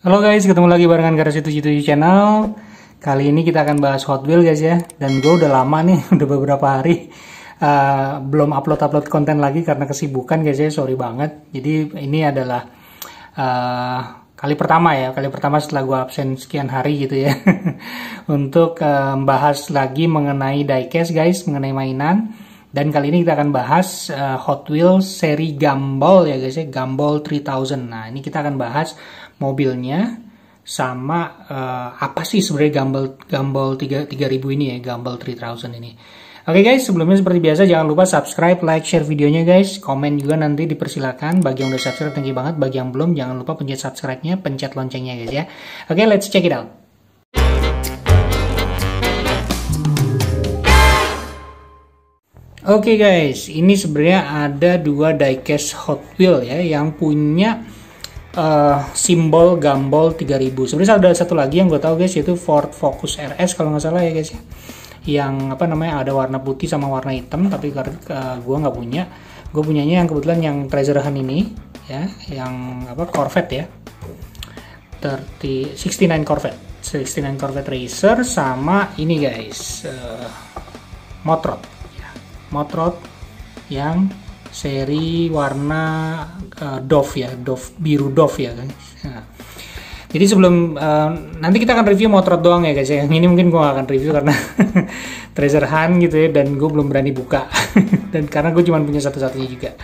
Halo guys, ketemu lagi barengan Garasi77 channel. Kali ini kita akan bahas Hot Wheels guys ya. Dan gue udah lama nih, udah beberapa hari belum upload konten lagi karena kesibukan guys ya, sorry banget. Jadi ini adalah kali pertama setelah gue absen sekian hari gitu ya. Untuk membahas lagi mengenai diecast guys, mengenai mainan. Dan kali ini kita akan bahas Hot Wheels seri Gumball ya guys ya, Gumball 3000. Nah ini kita akan bahas mobilnya sama apa sih sebenarnya Gumball 3000 ini ya, Gumball 3000 ini. Oke guys, sebelumnya seperti biasa jangan lupa subscribe, like, share videonya guys. Komen juga nanti dipersilakan. Bagi yang udah subscribe thank you banget. Bagi yang belum jangan lupa pencet subscribe-nya, pencet loncengnya guys ya. Oke, let's check it out. Oke guys, ini sebenarnya ada dua diecast Hot Wheels ya yang punya simbol Gumball 3000. Sebenarnya ada satu lagi yang gue tahu guys, yaitu Ford Focus RS kalau nggak salah ya guys ya. Yang apa namanya ada warna putih sama warna hitam, tapi gue nggak punya. Gue punyanya yang kebetulan yang Treasure Hunt ini ya, yang apa Corvette ya. 69 Corvette Racer sama ini guys Motrot yang seri warna Dove biru Dove ya guys. Nah, jadi sebelum nanti kita akan review Motrot doang ya guys ya. Yang ini mungkin gue gak akan review karena Treasure Hunt gitu ya, dan gue belum berani buka dan karena gue cuma punya satu-satunya juga.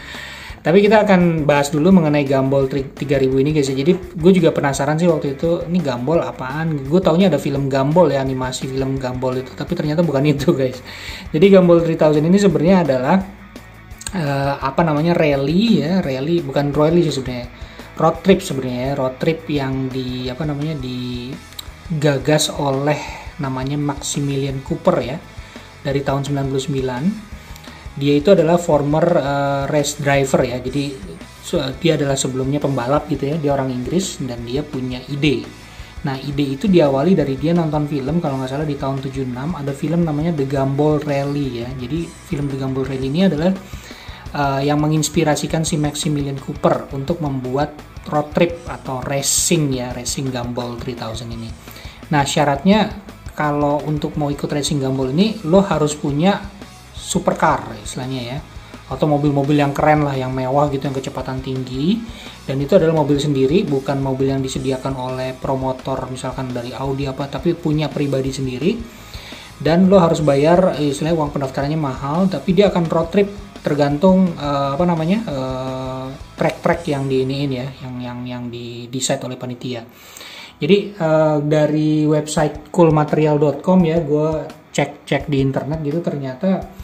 Tapi kita akan bahas dulu mengenai Gumball 3000 ini guys ya. Jadi gue juga penasaran sih waktu itu, ini Gumball apaan? Gue taunya ada film Gumball ya, animasi film Gumball itu, tapi ternyata bukan itu guys. Jadi Gumball 3000 ini sebenarnya adalah rally bukan rally sih sebenarnya, road trip yang digagas oleh namanya Maximilian Cooper ya, dari tahun 99. Dia itu adalah former race driver ya, jadi dia adalah sebelumnya pembalap gitu ya, dia orang Inggris dan dia punya ide. Nah ide itu diawali dari dia nonton film, kalau nggak salah di tahun 76 ada film namanya The Gumball Rally ya. Jadi film The Gumball Rally ini adalah yang menginspirasikan si Maximilian Cooper untuk membuat road trip atau racing Gumball 3000 ini. Nah syaratnya kalau untuk mau ikut racing Gumball ini lo harus punya supercar istilahnya ya, atau mobil-mobil yang keren lah, yang mewah gitu, yang kecepatan tinggi, dan itu adalah mobil sendiri, bukan mobil yang disediakan oleh promotor misalkan dari Audi apa, tapi punya pribadi sendiri. Dan lo harus bayar istilahnya uang pendaftarannya mahal, tapi dia akan road trip tergantung track yang diiniin ya, yang di-decide oleh panitia. Jadi dari website coolmaterial.com ya, gue cek di internet gitu, ternyata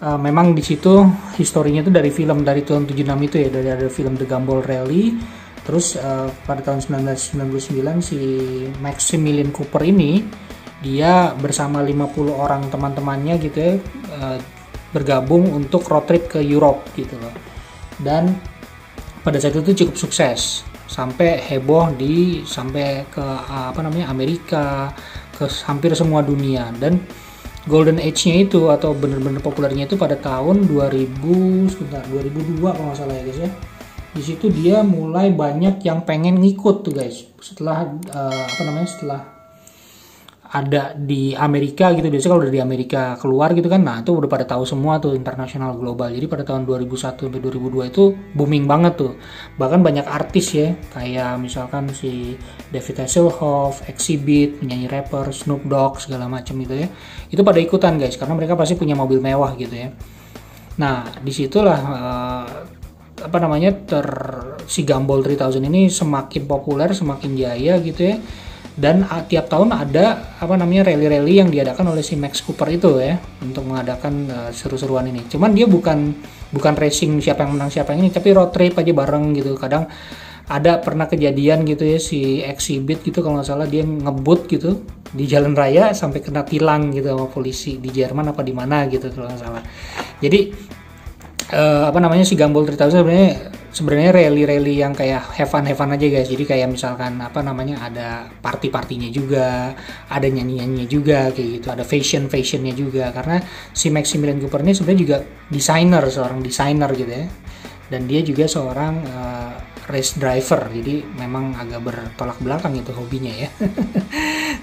memang di situ historinya itu dari tahun 76 itu ya, dari ada film The Gumball Rally. Terus pada tahun 1999 si Maximilian Cooper ini dia bersama 50 orang teman-temannya gitu ya, bergabung untuk road trip ke Europe gitu loh. Dan pada saat itu cukup sukses, sampai heboh sampai ke Amerika, ke hampir semua dunia. Dan Golden Age-nya itu atau bener-bener populernya itu pada tahun 2002 kalau nggak salah ya guys ya. Di situ dia mulai banyak yang pengen ngikut tuh guys. Setelah setelah ada di Amerika gitu, biasanya kalau udah di Amerika keluar gitu kan, nah itu udah pada tahu semua tuh, internasional global. Jadi pada tahun 2001 sampai 2002 itu booming banget tuh. Bahkan banyak artis ya, kayak misalkan si David Hasselhoff, Exhibit, penyanyi rapper, Snoop Dogg segala macam gitu ya. Itu pada ikutan guys, karena mereka pasti punya mobil mewah gitu ya. Nah, disitulah si Gumball 3000 ini semakin populer, semakin jaya gitu ya. Dan tiap tahun ada rally-rally yang diadakan oleh si Max Cooper itu ya, untuk mengadakan seru-seruan ini. Cuman dia bukan racing siapa yang menang siapa yang ini, tapi road trip aja bareng gitu. Kadang ada pernah kejadian gitu ya, si Exhibit gitu kalau nggak salah, dia ngebut gitu di jalan raya sampai kena tilang gitu sama polisi di Jerman apa di mana gitu kalau nggak salah. Jadi si Gumball 3000 sebenarnya rally yang kayak have fun aja guys. Jadi kayak misalkan ada party-partinya juga, ada nyanyi-nyanyinya juga kayak gitu, ada fashionnya juga, karena si Maximilian Cooper ini sebenarnya juga seorang desainer gitu ya. Dan dia juga seorang race driver, jadi memang agak bertolak belakang itu hobinya ya.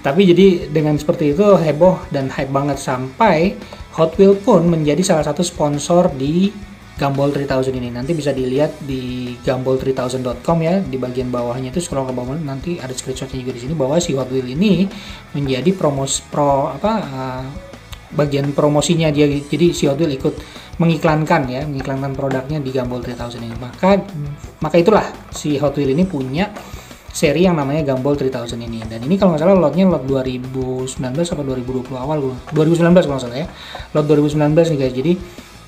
Tapi jadi dengan seperti itu heboh dan hype banget sampai Hot Wheels pun menjadi salah satu sponsor di Gumball 3000 ini. Nanti bisa dilihat di gumball3000.com ya, di bagian bawahnya itu scroll ke bawah nanti ada screenshotnya juga di sini bahwa si Hot Wheels ini menjadi bagian promosinya dia. Jadi si Hot Wheels ikut mengiklankan produknya di Gumball 3000 ini. Maka itulah si Hot Wheels ini punya seri yang namanya Gumball 3000 ini. Dan ini kalau nggak salah lotnya lot 2019 atau 2020 awal, 2019 kalau nggak salah ya. Lot 2019 nih guys. Jadi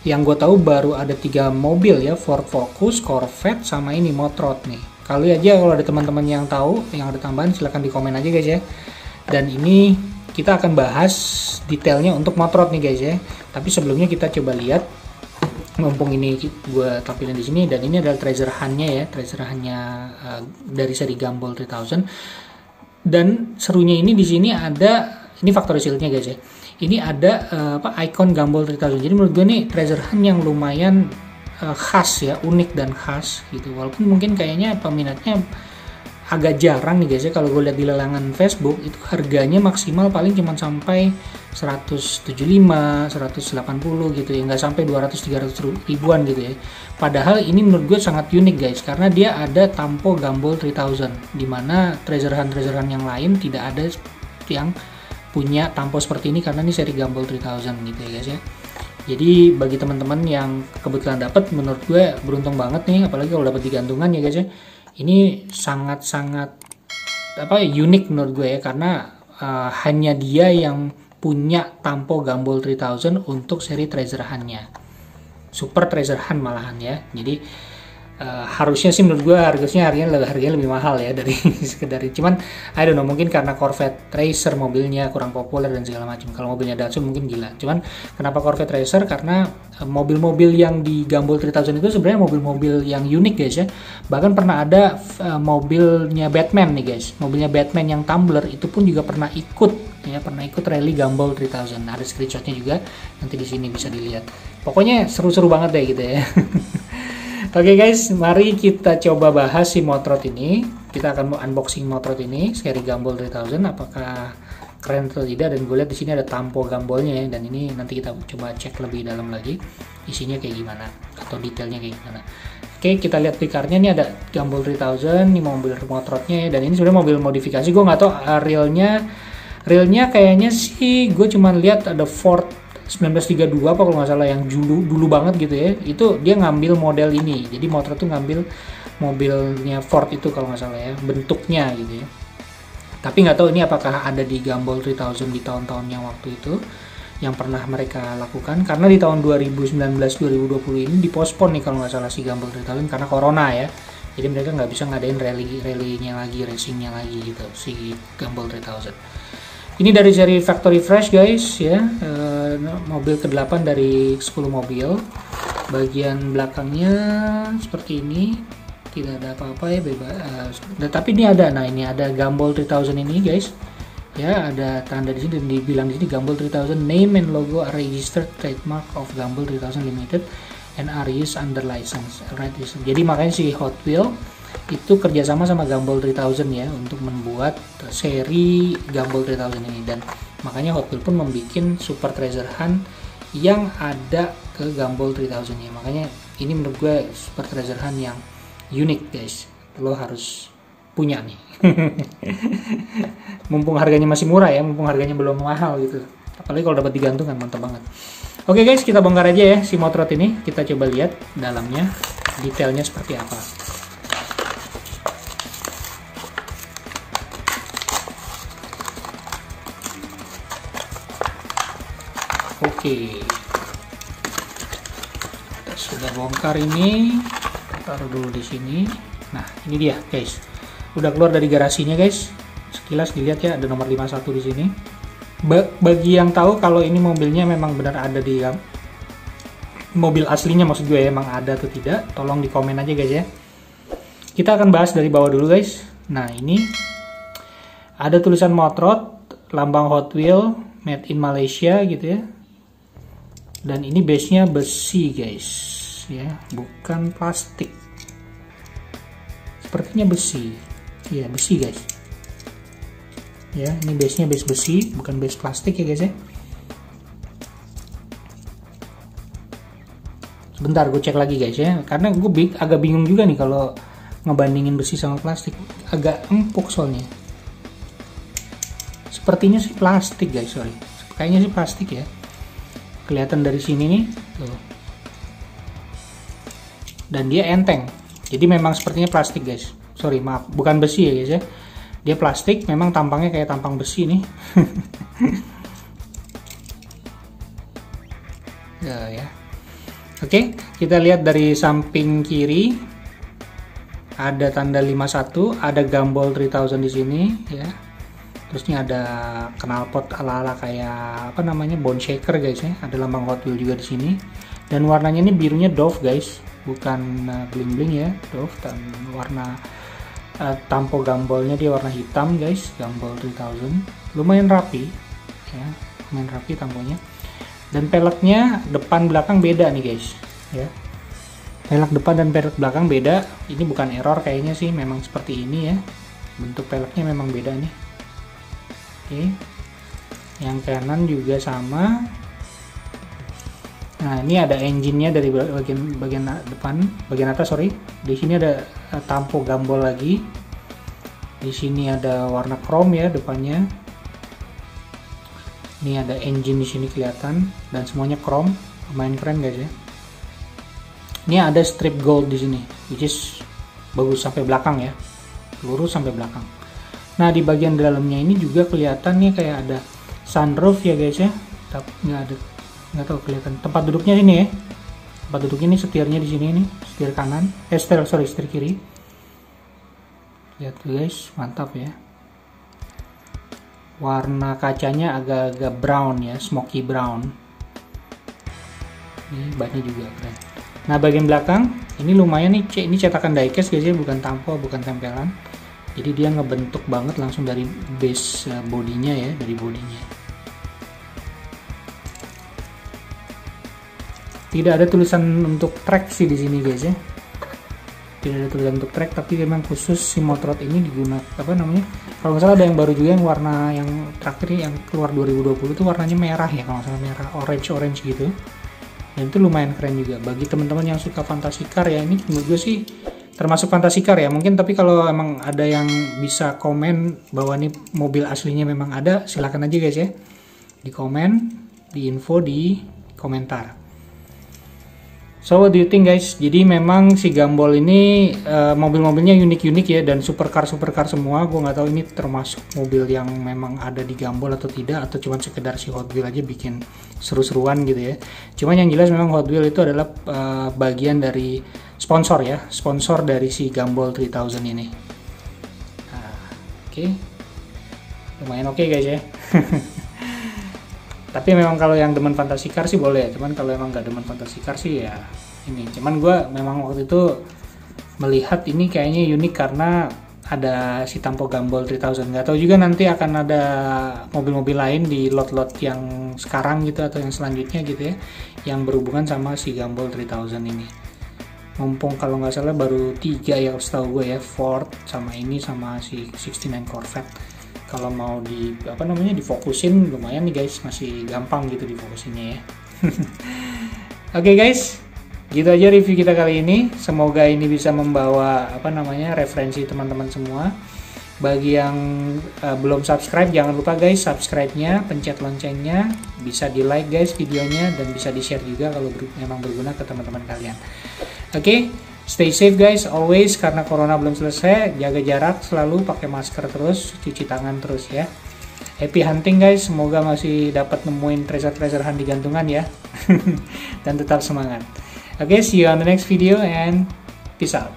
yang gue tahu baru ada 3 mobil ya, Ford Focus, Corvette, sama ini Motorrad nih. Kali aja kalau ada teman-teman yang tahu, yang ada tambahan silahkan di komen aja guys ya. Dan ini kita akan bahas detailnya untuk Motorrad nih guys ya. Tapi sebelumnya kita coba lihat, mumpung ini gue tampilin di sini, dan ini adalah treasure hunt-nya ya, treasure hunt-nya dari seri Gumball 3000. Dan serunya ini di sini ada, ini factory shield-nya guys ya. Ini ada icon Gumball 3000. Jadi menurut gue nih treasure hunt yang lumayan khas ya, unik dan khas gitu. Walaupun mungkin kayaknya peminatnya agak jarang nih guys ya. Kalau gue lihat di lelangan Facebook itu harganya maksimal paling cuma sampai 175, 180 gitu ya, nggak sampai 200-300 ribuan gitu ya. Padahal ini menurut gue sangat unik guys, karena dia ada tampo Gumball 3000, dimana treasure hunt yang lain tidak ada yang punya tampo seperti ini, karena ini seri Gumball 3000 gitu ya guys ya. Jadi bagi teman-teman yang kebetulan dapat, menurut gue beruntung banget nih, apalagi kalau dapat di gantungan ya guys ya. Ini sangat-sangat unik menurut gue ya, karena hanya dia yang punya tampo Gumball 3000 untuk seri treasure hunt-nya. Super treasure hunt malahan ya. Jadi harusnya sih menurut gue harganya lebih mahal ya dari sekedar, cuman I don't know, mungkin karena Corvette Racer mobilnya kurang populer dan segala macam. Kalau mobilnya Datsun mungkin gila. Cuman kenapa Corvette Racer? Karena mobil-mobil yang di Gumball 3000 itu sebenarnya mobil-mobil yang unik guys ya. Bahkan pernah ada mobilnya Batman nih guys. Mobilnya Batman yang tumbler itu pun juga pernah ikut rally Gumball 3000. Ada screenshotnya juga, nanti di sini bisa dilihat. Pokoknya seru-seru banget deh gitu ya. Oke guys, mari kita coba bahas si Motorrad ini. Kita akan unboxing Motorrad ini seri Gumball 3000, apakah keren atau tidak. Dan gue lihat di sini ada tampo Gumballnya ya, dan ini nanti kita coba cek lebih dalam lagi isinya kayak gimana atau detailnya kayak gimana. Oke, kita lihat di cardnya, ini ada Gumball 3000, ini mobil Motorradnya ya, dan ini sebenarnya mobil modifikasi. Gue nggak tahu realnya kayaknya sih gue cuma lihat ada Ford 1932 apa kalau nggak salah, yang dulu banget gitu ya. Itu dia ngambil model ini, jadi Motorrad tuh ngambil mobilnya Ford itu kalau nggak salah ya, bentuknya gitu ya. Tapi nggak tahu ini apakah ada di Gumball 3000 di tahun-tahun yang waktu itu yang pernah mereka lakukan, karena di tahun 2019-2020 ini dipospon nih kalau nggak salah si Gumball 3000 karena corona ya. Jadi mereka nggak bisa ngadain rally-nya lagi, racingnya lagi gitu si Gumball 3000. Ini dari seri Factory Fresh guys ya, mobil ke-8 dari 10 mobil. Bagian belakangnya seperti ini, tidak ada apa-apa ya, bebas. Tapi ini ada, ini ada Gumball 3000 ini guys. Ya, ada tanda di sini dan dibilang di sini Gumball 3000 name and logo are registered trademark of Gumball 3000 Limited and are used under license. Right. Jadi makanya si Hot Wheels itu kerjasama sama Gumball 3000 ya untuk membuat seri Gumball 3000 ini, dan makanya Hot Wheels pun membuat Super Treasure Hunt yang ada ke Gumball 3000 ya. Makanya ini menurut gue Super Treasure Hunt yang unik guys, lo harus punya nih. Mumpung harganya masih murah ya, mumpung harganya belum mahal gitu, apalagi kalau dapat digantungan, mantap banget. Oke guys, kita bongkar aja ya si Motorrad ini, kita coba lihat dalamnya detailnya seperti apa. Oke, kita sudah bongkar ini, taruh dulu di sini. Nah, ini dia guys, udah keluar dari garasinya guys. Sekilas dilihat ya, ada nomor 51 di sini. Bagi yang tahu kalau ini mobilnya memang benar ada di mobil aslinya, maksud gue ya, emang ada atau tidak, tolong di komen aja guys ya. Kita akan bahas dari bawah dulu guys. Nah, ini ada tulisan Motorrad, lambang Hot Wheels, made in Malaysia gitu ya. Dan ini base-nya besi guys ya, bukan plastik. sepertinya besi. Iya, besi guys. Ya, ini base-nya base besi, bukan base plastik ya guys ya. Sebentar, gue cek lagi guys ya, karena gue agak bingung juga nih kalau ngebandingin besi sama plastik, agak empuk soalnya. Sepertinya sih plastik guys, sorry, kayaknya sih plastik ya. Kelihatan dari sini nih, tuh. Dan dia enteng, jadi memang sepertinya plastik guys. Sorry, maaf, bukan besi ya guys ya. Dia plastik, memang tampangnya kayak tampang besi nih. Ya. Oke, kita lihat dari samping kiri ada tanda 51, ada Gumball 3000 di sini ya. Terus ini ada knalpot ala-ala kayak apa namanya, bone shaker guys ya. Ada lambang Hot Wheels juga di sini. Dan warnanya ini birunya Dove guys, bukan bling-bling ya, Dove. Dan warna tampo Gumballnya dia warna hitam guys, Gumball 3000. Lumayan rapi ya, lumayan rapi tamponya. Dan peleknya depan belakang beda nih guys ya. Pelek depan dan pelek belakang beda. Ini bukan error kayaknya sih, memang seperti ini ya. Bentuk peleknya memang beda nih. Oke. Yang kanan juga sama. Nah, ini ada engine-nya dari bagian depan, bagian atas sorry. Di sini ada tampo Gumball lagi. Di sini ada warna chrome ya depannya. Ini ada engine di sini kelihatan dan semuanya chrome, lumayan keren guys ya. Ini ada strip gold di sini, which is bagus sampai belakang ya, lurus sampai belakang. Nah, di bagian dalamnya ini juga kelihatan nih kayak ada sunroof ya guys ya. Tapi nggak tahu kelihatan tempat duduknya ini ya. Tempat duduknya ini setirnya di sini nih, setir kanan, setir kiri. Lihat guys, mantap ya. Warna kacanya agak-agak brown ya, smoky brown. Ini bannya juga keren. Nah, bagian belakang ini lumayan nih, ini cetakan diecast guys ya, bukan tampo, bukan tempelan. Jadi dia ngebentuk banget langsung dari base bodinya ya, dari bodinya. Tidak ada tulisan untuk track sih di sini guys ya. Tidak ada tulisan untuk track, tapi memang khusus si Motorrad ini digunakan apa namanya? Kalau nggak salah ada yang baru juga yang warna yang terakhir yang keluar 2020 itu warnanya merah ya, kalau nggak salah merah orange gitu. Dan itu lumayan keren juga bagi teman-teman yang suka fantasy car ya. Ini menurut gue sih termasuk fantasy car ya mungkin, tapi kalau emang ada yang bisa komen bahwa ini mobil aslinya memang ada, silakan aja guys ya. Di komen, di info di komentar. So what do you think guys? Jadi memang si Gumball ini mobil-mobilnya unik-unik ya, dan supercar semua. Gue nggak tahu ini termasuk mobil yang memang ada di Gumball atau tidak, atau cuma sekedar si Hot Wheels aja bikin seru-seruan gitu ya. Cuman yang jelas memang Hot Wheels itu adalah bagian dari sponsor ya, sponsor dari si Gumball 3000 ini. Nah, oke. Lumayan oke guys ya. Tapi memang kalau yang demen fantasy car sih boleh, cuman kalau emang nggak demen fantasy car sih ya ini. Cuman gue memang waktu itu melihat ini kayaknya unik karena ada si tampo Gumball 3000. Nggak tahu juga nanti akan ada mobil-mobil lain di lot-lot yang sekarang gitu atau yang selanjutnya gitu ya, yang berhubungan sama si Gumball 3000 ini. Mumpung kalau nggak salah baru 3 ya setahu gue ya, Ford sama ini sama si 69 Corvette. Kalau mau difokusin lumayan nih guys, masih gampang gitu difokusinnya ya. Oke guys, gitu aja review kita kali ini. Semoga ini bisa membawa referensi teman-teman semua. Bagi yang belum subscribe, jangan lupa guys subscribe-nya, pencet loncengnya, bisa di like guys videonya, dan bisa di share juga kalau memang berguna ke teman-teman kalian. Oke. Stay safe guys, always, karena corona belum selesai. Jaga jarak selalu, pakai masker terus, cuci tangan terus ya. Happy hunting guys, semoga masih dapat nemuin treasure hunt di gantungan ya. Dan tetap semangat. Oke, see you on the next video and peace out.